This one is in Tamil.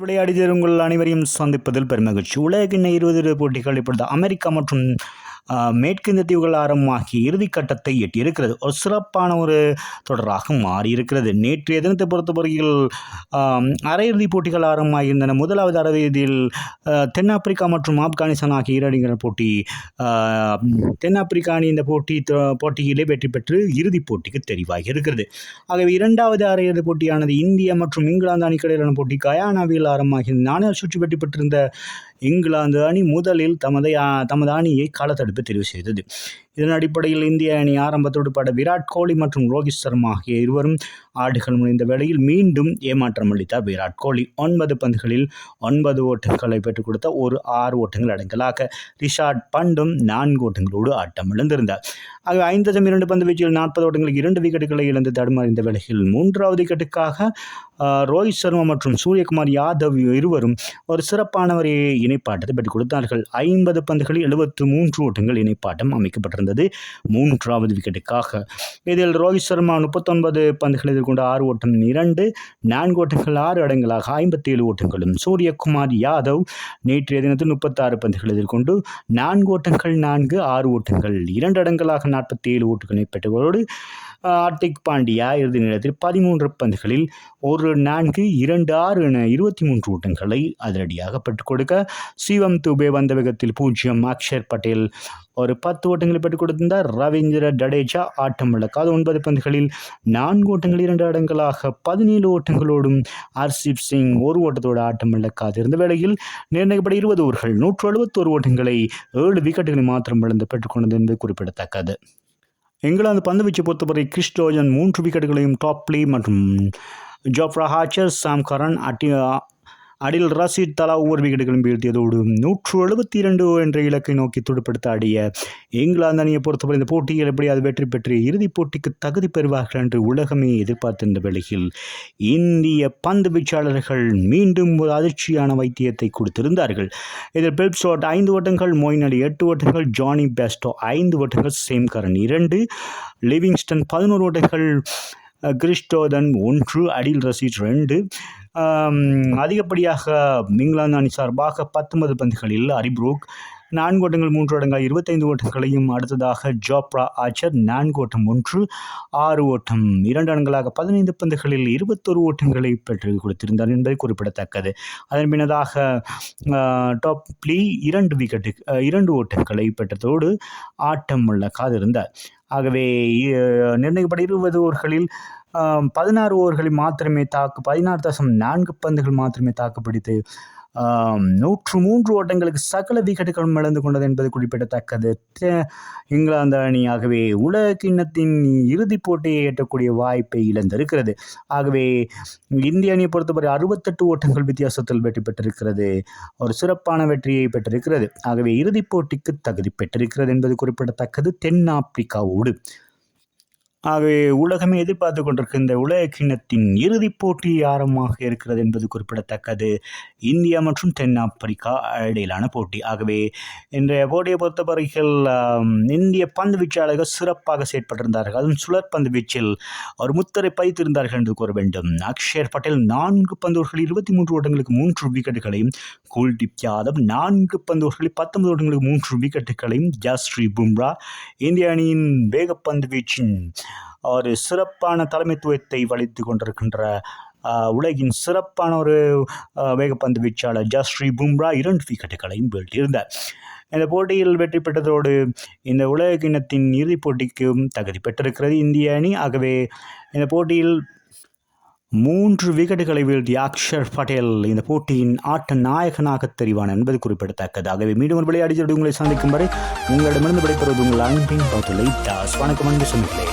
விளையாடி உங்கள் அனைவரையும் சந்திப்பதில் பெருமகிழ்ச்சி. உலகின் 20 போட்டிகள் இப்பொழுது அமெரிக்கா மற்றும் மேற்கிந்திய தீவுகள் ஆரம்பமாகி இறுதிக்கட்டத்தை எட்டியிருக்கிறது. ஒரு சிறப்பான ஒரு தொடராக மாறியிருக்கிறது. நேற்றைய தினத்தை பொறுத்தவரையில் அரையிறுதிப் போட்டிகள் ஆரம்பமாகியிருந்தன. முதலாவது அரையிறுதியில் தென்னாப்பிரிக்கா மற்றும் ஆப்கானிஸ்தான் ஆகிய இரு அணிகள் போட்டி. தென்னாப்பிரிக்கா அணி இந்த போட்டியிலே வெற்றி பெற்று இறுதிப் போட்டிக்கு தெரிவாகி இருக்கிறது. ஆகவே இரண்டாவது அரையிறுதிப் போட்டியானது இந்தியா மற்றும் இங்கிலாந்து அணிக்கிடையிலான போட்டி கயானாவில் ஆரம்பமாகி 4 சுற்று வெற்றி பெற்றிருந்த இங்கிலாந்து அணி முதலில் தமது அணியை களத்தடுப்பு தெரிவு செய்தது. இதன் அடிப்படையில் இந்திய அணி ஆரம்பத்தோடு பட விராட் கோலி மற்றும் ரோஹித் சர்மா ஆகிய இருவரும் ஆடுகள் முடிந்த வேளையில் மீண்டும் ஏமாற்றம் அளித்தார் விராட் கோலி. 9 பந்துகளில் 9 ஓட்டங்களை பெற்றுக் கொடுத்த ஒரு 6 ஓட்டங்கள் அடங்கலாக ரிஷாட் பண்டும் 4 ஓட்டங்களோடு ஆட்டம் இழந்திருந்தார். ஆக 5.2 பந்து வீச்சில் 40 ஓட்டங்களுக்கு 2 விக்கெட்டுகளை இழந்து தடுமாறிந்த வேளையில் 3வது விக்கெட்டுக்காக ரோஹித் சர்மா மற்றும் சூரியகுமார் யாதவ் இருவரும் ஒரு சிறப்பான ஒரு இணைப்பாட்டத்தை பெற்றுக் கொடுத்தார்கள். 50 பந்துகளில் 73 ஓட்டங்கள் இணைப்பாட்டம் அமைக்கப்பட்டிருந்தது 3வது விக்கெட்டுக்காக. இதில் ரோஹித் சர்மா 39 பந்துகள் எதிர்கொண்டு 6 ஓட்டம் 2, 4 ஓட்டங்கள் 6 அடங்கலாக 57 ஓட்டங்களும். சூரியகுமார் யாதவ் நேற்றைய தினத்தில் 36 பந்துகள் எதிர்கொண்டு 4 ஓட்டங்கள் 4, 6 ஓட்டங்கள் 2 அடங்கலாக 47 ஓட்டுகளை பெற்றவரோடு ஹார்திக் பாண்டியா இறுதி நேரத்தில் 13 பந்துகளில் 1, 4, 2, 6 என 23 ஓட்டங்களை அதிரடியாக பெற்றுக் கொடுக்க சிவம் துபே வந்த வேகத்தில் 0, அக்ஷர் பட்டேல் ஒரு 10 ஓட்டங்களை பெற்றுக் கொடுத்திருந்தார். ரவீந்திர ஜடேஜா ஆட்டம் இழக்காத 9 பந்துகளில் 4 ஓட்டங்கள் 2 அடங்கலாக 17 ஓட்டங்களோடும் ஹர்ஷீப் சிங் 1 ஓட்டத்தோடு ஆட்டம் இழக்காது இருந்த வேளையில் நிர்ணயிக்கப்பட்ட 20 ஓவர்கள் 171 ஓட்டங்களை 7 விக்கெட்டுகளை மாத்திரம் இழந்து பெற்றுக்கொண்டது என்பது குறிப்பிடத்தக்கது. இங்கிலாந்து பந்துவீச்சை பொறுத்தவரை கிறிஸ் டோஜன் 3 விக்கெட்டுகளையும், டாப் லீ மற்றும் ஜோஃப்ரா ஆர்ச்சர், சாம் கரன், அடில் ரஷீத் தலா ஒவ்வொரு விக்கெட்டுகளும் வீழ்த்தியதோடு 172 என்ற இலக்கை நோக்கி துடுப்படுத்த ஆடிய இங்கிலாந்து அணியை பொறுத்தவரை இந்த போட்டியில் எப்படியாவது வெற்றி பெற்று இறுதிப் போட்டிக்கு தகுதி பெறுவார்கள் என்று உலகமே எதிர்பார்த்திருந்த வேளையில் இந்திய பந்து வீச்சாளர்கள் மீண்டும் ஒரு அதிர்ச்சியான வைத்தியத்தை கொடுத்திருந்தார்கள். இதில் பிலிப்ஸோட் 5 ஓட்டங்கள், மொயின் அலி 8 ஓட்டங்கள், ஜானி பெஸ்டோ 5 ஓட்டங்கள், சேம் கரன் 2, லிவிங்ஸ்டன் 11 ஓட்டங்கள், கிறிஸ்டோதன் 1, அடில் ரஷீத் 2. அதிகப்படியாக இங்கிலாந்து அணி சார்பாக 19 பந்துகளில் அரிப்ரூக் 4 ஓட்டங்கள் 3 அடங்காக 25 ஓட்டங்களையும், அடுத்ததாக ஜோப்ரா ஆர்ச்சர் 4 ஓட்டம் 1, 6 ஓட்டம் 2 அடங்கலாக 15 பந்துகளில் 21 ஓட்டங்களை பெற்று கொடுத்திருந்தார் என்பதை குறிப்பிடத்தக்கது. அதன் பின்னதாக டாப் லீ 2 ஓட்டங்களை பெற்றதோடு ஆட்டம் இழக்காதிருந்தார். ஆகவே நிர்ணயிக்கப்பட்ட 20 ஓவர்களில் 16 ஓவர்களில் மாத்திரமே 16.4 பந்துகள் மாத்திரமே தாக்குப்பிடித்து 103 ஓட்டங்களுக்கு சகல விக்கெட்டுகளும் இழந்து கொண்டது என்பது குறிப்பிடத்தக்கது. இங்கிலாந்து அணி ஆகவே உலக கிண்ணத்தின் இறுதிப் போட்டியை எட்டக்கூடிய வாய்ப்பை இழந்திருக்கிறது. ஆகவே இந்திய அணியை பொறுத்தவரை 68 ஓட்டங்கள் வித்தியாசத்தில் வெற்றி பெற்றிருக்கிறது. ஒரு சிறப்பான வெற்றியை பெற்றிருக்கிறது. ஆகவே இறுதிப் போட்டிக்கு தகுதி பெற்றிருக்கிறது என்பது குறிப்பிடத்தக்கது தென்னாப்பிரிக்காவோடு. ஆகவே உலகமே எதிர்பார்த்து கொண்டிருக்க இந்த உலக கிண்ணத்தின் இறுதிப் போட்டி ஆரம்பமாக இருக்கிறது என்பது குறிப்பிடத்தக்கது. இந்தியா மற்றும் தென்னாப்பிரிக்கா இடையிலான போட்டி. ஆகவே இன்றைய போட்டியை பொறுத்தவரையில் இந்திய பந்து வீச்சாளர்கள் சிறப்பாக செயற்பட்டிருந்தார்கள். அதுவும் சுழற்பந்து வீச்சில் ஒரு முத்திரை பதித்திருந்தார்கள் என்று கூற வேண்டும். அக்ஷர் பட்டேல் 4 பந்துகளில் 23 ஓட்டங்களுக்கு 3 விக்கெட்டுகளையும், குல்தீப் யாதவ் 4 பந்துகளில் 19 ஓட்டங்களுக்கு 3 விக்கெட்டுகளையும், ஜஸ்பிரீத் பும்ரா இந்திய அணியின் வேகப்பந்து வீச்சின் ஒரு சிறப்பான தலைமைத்துவத்தை வலித்து கொண்டிருக்கின்ற உலகின் சிறப்பான ஒரு வேகப்பந்து வீச்சாளர் ஜஸ்பிரீத் பும்ரா 2 விக்கெட்டுகளையும் வீழ்த்தியிருந்தார். இந்த போட்டியில் வெற்றி பெற்றதோடு இந்த உலக கிண்ணத்தின் இறுதிப் போட்டிக்கும் தகுதி பெற்றிருக்கிறது இந்திய அணி. ஆகவே இந்த போட்டியில் 3 விக்கெட்டுகளை வீழ்த்திய அக்ஷர் பட்டேல் இந்த போட்டியின் ஆட்ட நாயகனாக தெரிவான் என்பது குறிப்பிடத்தக்கது. ஆகவே மீண்டும் ஒரு விளையாடி உங்களை சந்திக்கும் வரை உங்களிடமிருந்து விடைபெறுவது உங்கள் அன்பின் பார்த்துள்ளை தாஸ். வணக்கம் அன்பு சொன்னீர்களே.